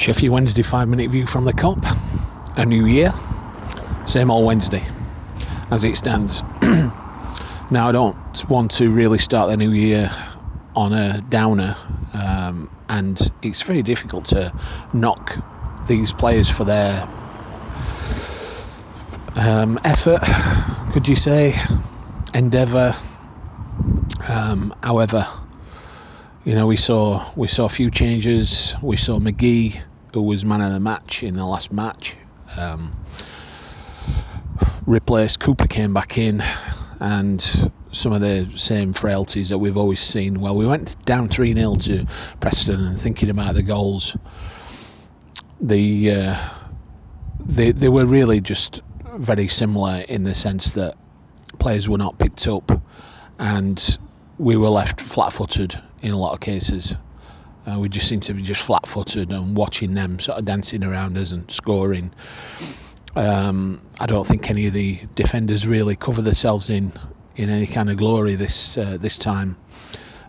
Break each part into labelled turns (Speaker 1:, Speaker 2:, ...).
Speaker 1: Sheffield Wednesday 5-minute view from the Cop. A new year, same old Wednesday as it stands. Now, I don't want to really start the new year on a downer, and it's very difficult to knock these players for their effort, could you say, endeavour. However, you know, we saw a few changes. We saw McGee, who was man of the match in the last match, replaced. Cooper came back in, and some of the same frailties that we've always seen. Well, we went down 3-0 to Preston, and thinking about the goals, they were really just very similar in the sense that players were not picked up, and we were left flat-footed in a lot of cases. We just seemed to be just flat-footed and watching them sort of dancing around us and scoring. I don't think any of the defenders really covered themselves in any kind of glory this time.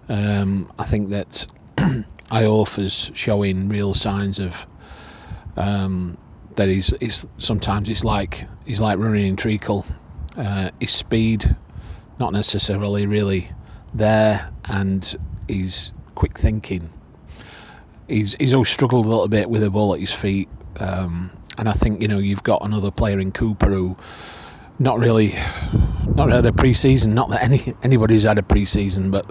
Speaker 1: I think that Iorfa's showing real signs of that he's sometimes he's like running in treacle. His speed not necessarily really there, and his quick thinking. He's always struggled a little bit with the ball at his feet, and I think, you know, you've got another player in Cooper who not really had a pre-season. Not that anybody's had a pre-season, but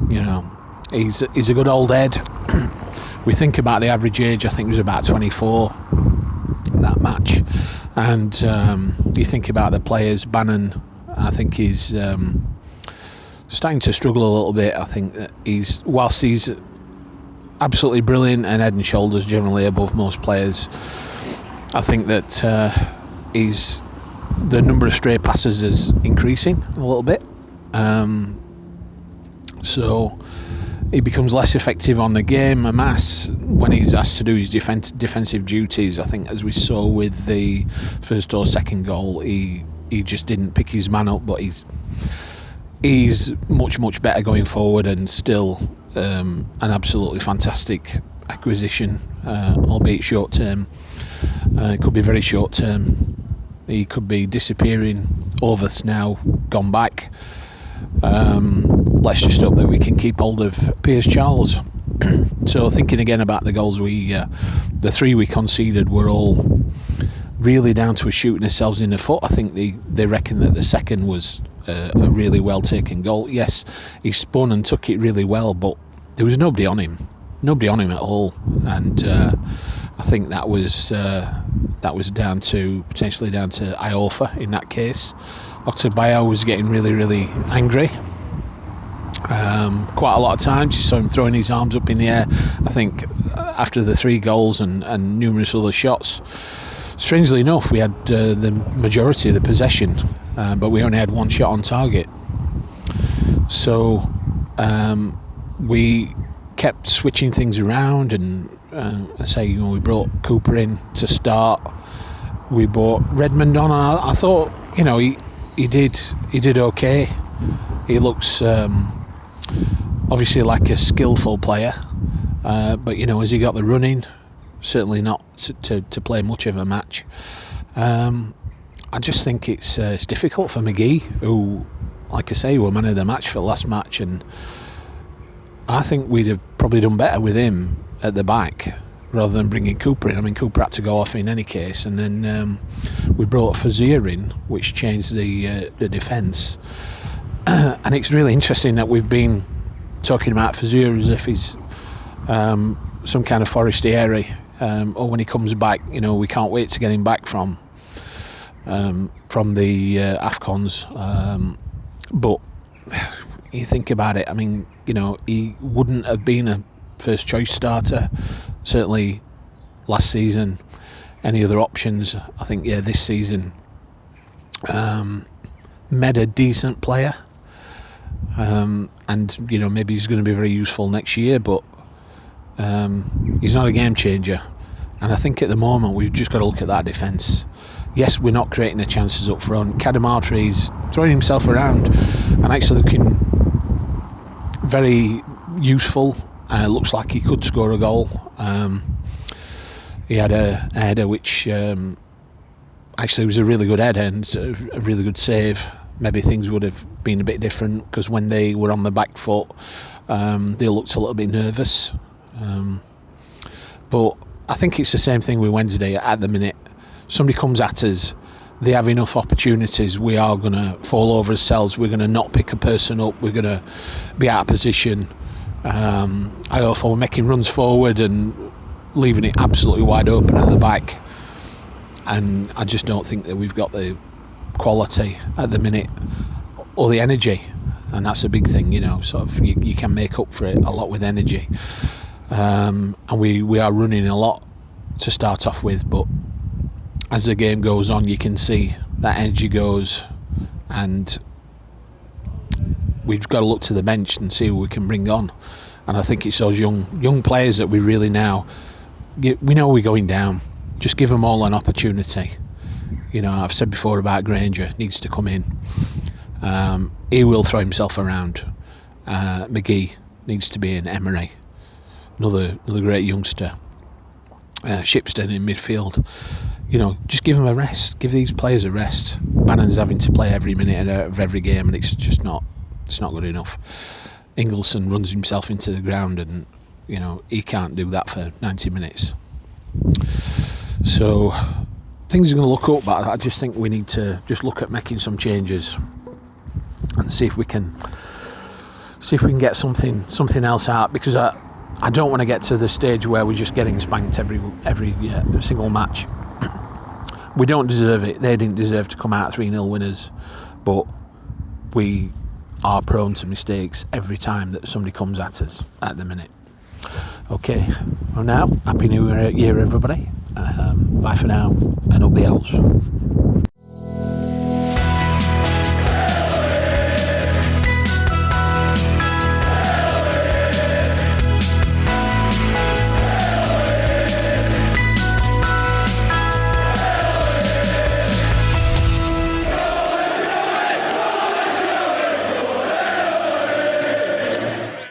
Speaker 1: you know, he's a good old head. We think about the average age. I think it was about 24 that match, and you think about the players. Bannon, I think he's starting to struggle a little bit. I think that whilst he's absolutely brilliant and head and shoulders generally above most players, I think that the number of stray passes is increasing a little bit, so he becomes less effective on the game. Amas, when he's asked to do his defensive duties, I think as we saw with the first or second goal, he just didn't pick his man up, but he's much better going forward, and still an absolutely fantastic acquisition, albeit short term. It could be very short term. He could be disappearing. Orvath's now gone back. Let's just hope that we can keep hold of Piers Charles. So thinking again about the goals, the 3 we conceded were all really down to us shooting ourselves in the foot. I think they reckon that the second was a really well taken goal. Yes, he spun and took it really well, but there was nobody on him at all, and I think that was potentially down to Iorfa in that case. Octobio was getting really angry. Quite a lot of times you saw him throwing his arms up in the air. I think after the 3 goals and numerous other shots, strangely enough, we had the majority of the possession, but we only had 1 shot on target. So we kept switching things around, and we brought Cooper in to start. We brought Redmond on, and I thought, you know, he did okay. He looks obviously like a skillful player, but you know, has he got the running? Certainly not to play much of a match. I just think it's difficult for McGee, who, like I say, were man of the match for the last match, and I think we'd have probably done better with him at the back rather than bringing Cooper in. I mean, Cooper had to go off in any case, and then we brought Fazir in, which changed the defence. And it's really interesting that we've been talking about Fazir as if he's some kind of Forestieri, or when he comes back, you know, we can't wait to get him back from the AFCONs. But you think about it, I mean, you know, he wouldn't have been a first choice starter, certainly last season. Any other options? I think, this season, Med a decent player, and you know, maybe he's going to be very useful next year, but he's not a game changer. And I think at the moment we've just got to look at that defence. Yes, we're not creating the chances up front. Kadamatre is throwing himself around and actually looking very useful. Looks like he could score a goal. he had a header which actually was a really good header and a really good save. Maybe things would have been a bit different because when they were on the back foot, they looked a little bit nervous. But I think it's the same thing with Wednesday at the minute. Somebody comes at us, they have enough opportunities, we are going to fall over ourselves, we're going to not pick a person up, we're going to be out of position. I often we're making runs forward and leaving it absolutely wide open at the back. And I just don't think that we've got the quality at the minute or the energy. And that's a big thing, sort of you can make up for it a lot with energy. And we are running a lot to start off with, but as the game goes on, you can see that energy goes, and we've got to look to the bench and see who we can bring on. And I think it's those young players that we really now, we know we're going down. Just give them all an opportunity. I've said before about Granger, needs to come in. He will throw himself around. McGee needs to be in. Emery, another great youngster. Shipston in midfield. Just give them a rest. Give these players a rest. Bannon's having to play every minute of every game, and it's just not. It's not good enough. Ingleson runs himself into the ground, and he can't do that for 90 minutes. So things are going to look up, but I just think we need to just look at making some changes and see if we can get something else out, because I don't want to get to the stage where we're just getting spanked every single match. We don't deserve it. They didn't deserve to come out 3-0 winners, but we are prone to mistakes every time that somebody comes at us at the minute. Okay, well now, Happy New Year everybody. Bye for now, and up the L's.